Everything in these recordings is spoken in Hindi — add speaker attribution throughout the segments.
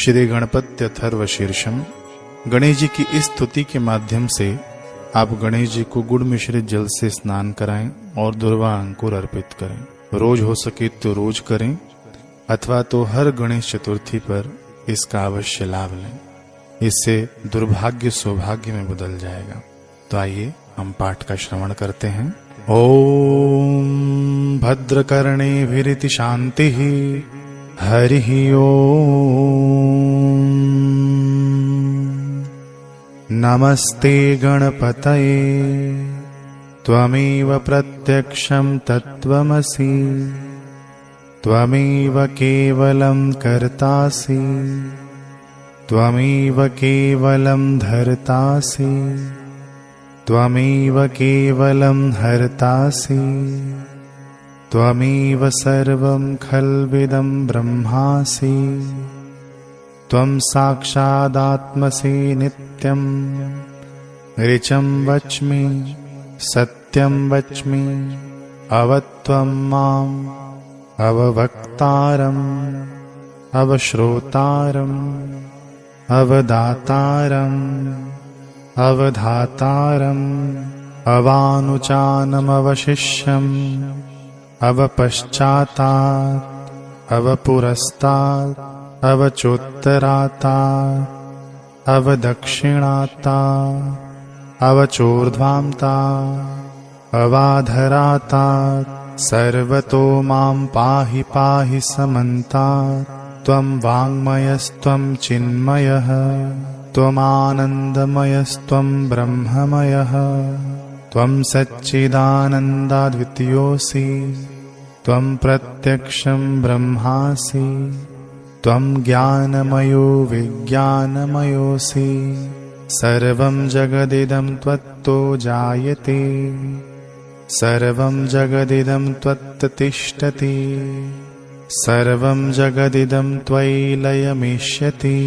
Speaker 1: श्री गणपति अथर्व शीर्षम। गणेश जी की इस स्तुति के माध्यम से आप गणेश जी को गुड़ मिश्रित जल से स्नान कराएं और दुर्वा अंकुर अर्पित करें। रोज हो सके तो रोज करें अथवा तो हर गणेश चतुर्थी पर इसका अवश्य लाभ लें। इससे दुर्भाग्य सौभाग्य में बदल जाएगा। तो आइए हम पाठ का श्रवण करते हैं। ओम भद्रकर्णेभिरिति शांतिः हरिः ओम। नमस्ते गणपतये त्वमेव प्रत्यक्षं तत्त्वमसि त्वमेव केवलं कर्तासि त्वमेव केवलं धर्तासि त्वमेव केवलं हर्तासि त्वमेव सर्वं खल्विदं ब्रह्मासि त्वं साक्षादात्मसि नित्यं ऋचं वच्मि सत्यं वच्मि अवत्वं माम् अववक्तारम् अवश्रोतारम् अवदातारम् अवधातारम् अवानुचानमवशिष्यम् अवपश्चातात् अवपुरस्तात् अवचोत्तरातात् अवदक्षिणातात् अवचोर्ध्वान्तात् अवाधरातात् सर्वतो मां पाहि पाहि समन्तात्। त्वं वाङ्मयस्त्वं चिन्मयः त्वमानन्दमयस्त्वं ब्रह्ममयः त्वं सच्चिदानन्दाद्वितीयोऽसि त्वं प्रत्यक्षं ब्रह्मासि त्वं ज्ञानमयो विज्ञानमयोऽसि सर्वं जगदिदं त्वत्तो जायते सर्वं जगदिदं त्वत्तिष्ठति सर्वं जगदिदं त्वयि लयमिष्यति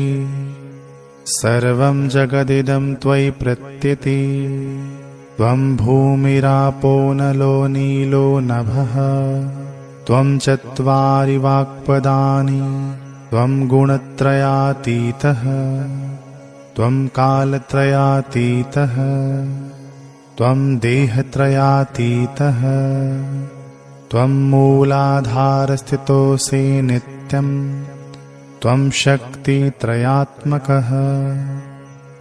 Speaker 1: सर्वं जगदिदं त्वयि प्रत्यति त्वं भूमिरापो नलो नीलो नभः त्वं चत्वारि वाक्पदानि त्वं गुणत्रयातीतः त्वं कालत्रयातीतः त्वं देहत्रयातीतः त्वं मूलाधारस्थितोऽसि नित्यं त्वं शक्तित्रयात्मकः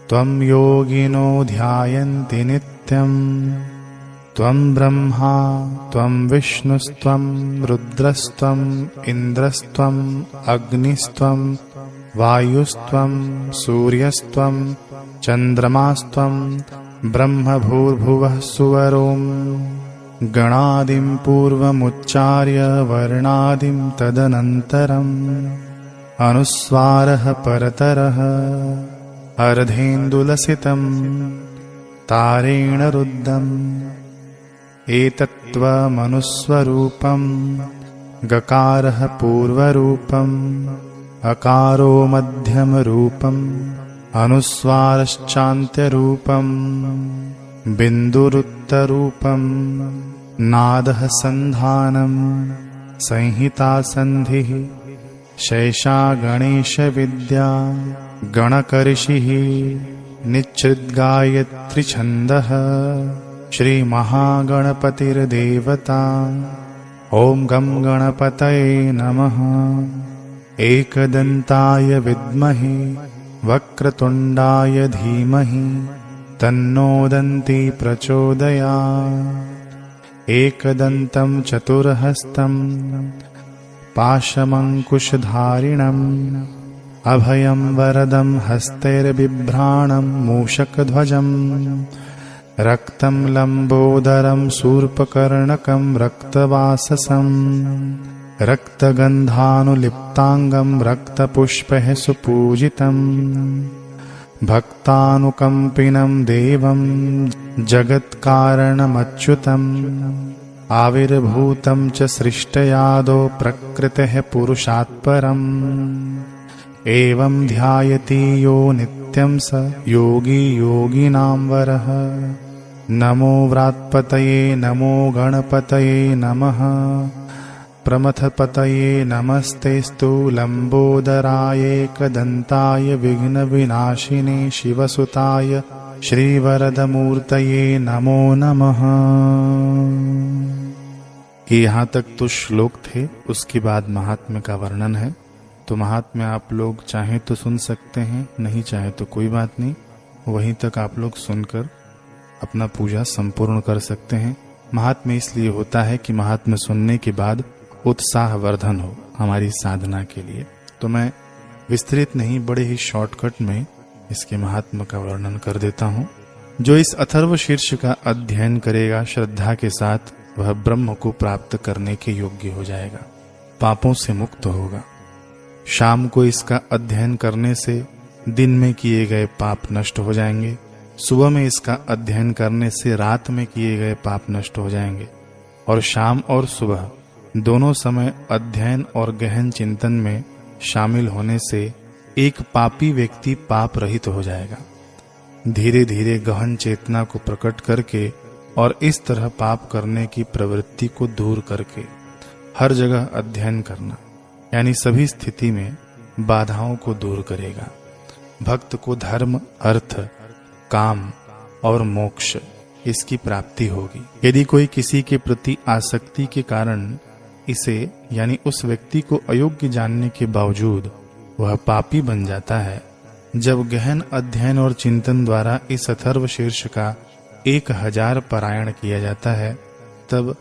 Speaker 1: त्वं योगिनो ध्यायन्ति नित्यं त्वं ब्रह्मा त्वं विष्णुस्त्वं रुद्रस्त्वं इन्द्रस्त्वं अग्निस्त्वं वायुस्त्वं सूर्यस्त्वं चन्द्रमास्त्वं ब्रह्मभूर्भुवः सुवरों गणादिं पूर्वमुच्चार्य वर्णादिं तदनन्तरम् अनुस्वारः परतरः अर्धेन्दुलसितं तारेण रुद्धम् एतत्त्वमनुस्वरूपं गकारः पूर्वरूपम् अकारो मध्यमरूपम् अनुस्वारश्चान्त्यरूपम् बिन्दुरुत्तरूपम् नादः सन्धानम् संहितासन्धिः शैषा गणेशविद्या गणकर्षिः निच्छृद्गायत्रीछन्दः श्रीमहागणपतिर्देवता। ॐ गं गणपतये नमः। एकदन्ताय विद्महे वक्रतुण्डाय धीमहि तन्नो दन्ती प्रचोदयात्। एकदन्तं चतुर्हस्तं पाशमङ्कुशधारिणम् अभयं वरदं हस्तैर्बिभ्राणं मूषकध्वजम् रक्तं लम्बोदरं शूर्पकर्णकं रक्तवाससं रक्तगन्धानुलिप्ताङ्गं रक्तपुष्पैः सुपूजितम् भक्तानुकम्पिनं देवं जगत्कारणमच्युतम् आविर्भूतं च सृष्टयादौ प्रकृतेः पुरुषात् परम् एवं ध्यायति यो नित्यं स योगी योगिनां वरः। नमो व्रात्पतये नमो गणपतये नमः। प्रमथपतये नमस्तेस्तु लंबोदराय एकदंताय विघ्न विनाशिने शिवसुताय श्रीवरदमूर्तये नमो नमः। यहाँ तक तो श्लोक थे, उसके बाद महात्म्य का वर्णन है। तो महात्म्य आप लोग चाहे तो सुन सकते हैं, नहीं चाहे तो कोई बात नहीं, वहीं तक आप लोग सुनकर अपना पूजा संपूर्ण कर सकते हैं। महात्म्य इसलिए होता है कि महात्म्य सुनने के बाद उत्साह वर्धन हो हमारी साधना के लिए। तो मैं विस्तृत नहीं, बड़े ही शॉर्टकट में इसके महात्म्य का वर्णन कर देता हूँ। जो इस अथर्व शीर्ष का अध्ययन करेगा श्रद्धा के साथ, वह ब्रह्म को प्राप्त करने के योग्य हो जाएगा, पापों से मुक्त होगा। शाम को इसका अध्ययन करने से दिन में किए गए पाप नष्ट हो जाएंगे, सुबह में इसका अध्ययन करने से रात में किए गए पाप नष्ट हो जाएंगे, और शाम और सुबह दोनों समय अध्ययन और गहन चिंतन में शामिल होने से एक पापी व्यक्ति पाप रहित हो जाएगा। धीरे धीरे गहन चेतना को प्रकट करके और इस तरह पाप करने की प्रवृत्ति को दूर करके हर जगह अध्ययन करना, यानी सभी स्थिति में बाधाओं को दूर करेगा। भक्त को धर्म, अर्थ, काम और मोक्ष इसकी प्राप्ति होगी। यदि कोई किसी के प्रति आसक्ति के कारण इसे यानी उस व्यक्ति को अयोग्य जानने के बावजूद वह पापी बन जाता है, जब गहन अध्ययन और चिंतन द्वारा इस अथर्व शीर्ष का 1000 पारायण किया जाता है, तब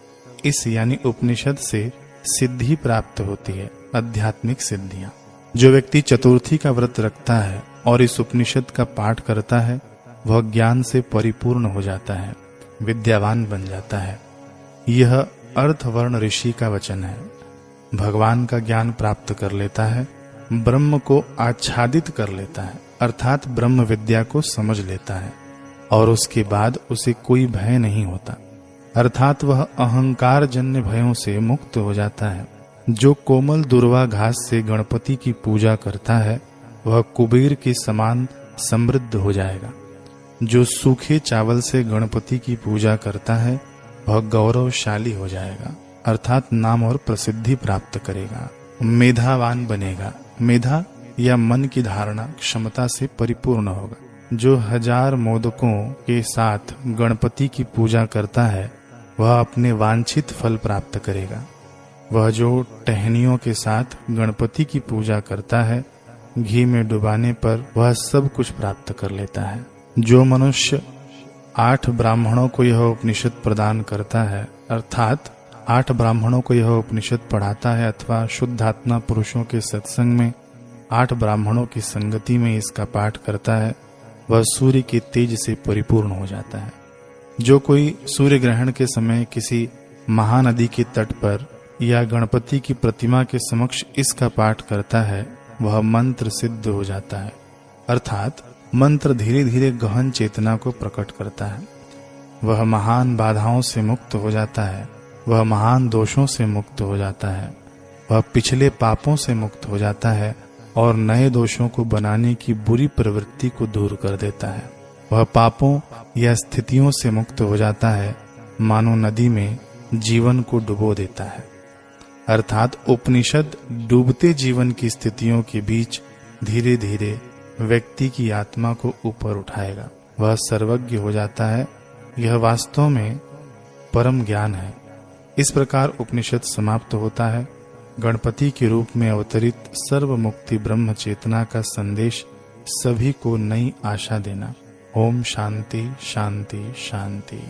Speaker 1: इस यानी उपनिषद से सिद्धि प्राप्त होती है, आध्यात्मिक सिद्धियां। जो व्यक्ति चतुर्थी का व्रत रखता है और इस उपनिषद का पाठ करता है, वह ज्ञान से परिपूर्ण हो जाता है, विद्यावान बन जाता है। यह अर्थवर्ण ऋषि का वचन है। भगवान का ज्ञान प्राप्त कर लेता है, ब्रह्म को आच्छादित कर लेता है, अर्थात ब्रह्म विद्या को समझ लेता है, और उसके बाद उसे कोई भय नहीं होता, अर्थात वह अहंकार जन्य भयों से मुक्त हो जाता है। जो कोमल दुर्वा घास से गणपति की पूजा करता है, वह कुबेर के समान समृद्ध हो जाएगा। जो सूखे चावल से गणपति की पूजा करता है, वह गौरवशाली हो जाएगा, अर्थात नाम और प्रसिद्धि प्राप्त करेगा, मेधावान बनेगा। मेधा या मन की धारणा क्षमता से परिपूर्ण होगा। जो 1000 मोदकों के साथ गणपति की पूजा करता है, वह अपने वांछित फल प्राप्त करेगा। वह जो टहनियों के साथ गणपति की पूजा करता है, घी में डुबाने पर वह सब कुछ प्राप्त कर लेता है। जो मनुष्य 8 ब्राह्मणों को यह उपनिषद प्रदान करता है, अर्थात 8 ब्राह्मणों को यह उपनिषद पढ़ाता है, अथवा शुद्धात्मा पुरुषों के सत्संग में 8 ब्राह्मणों की संगति में इसका पाठ करता है, वह सूर्य के तेज से परिपूर्ण हो जाता है। जो कोई सूर्य ग्रहण के समय किसी महानदी के तट पर या गणपति की प्रतिमा के समक्ष इसका पाठ करता है, वह मंत्र सिद्ध हो जाता है, अर्थात मंत्र धीरे धीरे गहन चेतना को प्रकट करता है। वह महान बाधाओं से मुक्त हो जाता है, वह महान दोषों से मुक्त हो जाता है, वह पिछले पापों से मुक्त हो जाता है और नए दोषों को बनाने की बुरी प्रवृत्ति को दूर कर देता है। वह पापों या स्थितियों से मुक्त हो जाता है, मानो नदी में जीवन को डुबो देता है, अर्थात उपनिषद डूबते जीवन की स्थितियों के बीच धीरे धीरे व्यक्ति की आत्मा को ऊपर उठाएगा। वह सर्वज्ञ हो जाता है। यह वास्तव में परम ज्ञान है। इस प्रकार उपनिषद समाप्त होता है। गणपति के रूप में अवतरित सर्व मुक्ति ब्रह्म चेतना का संदेश सभी को नई आशा देना। ओम शांति शांति शांति।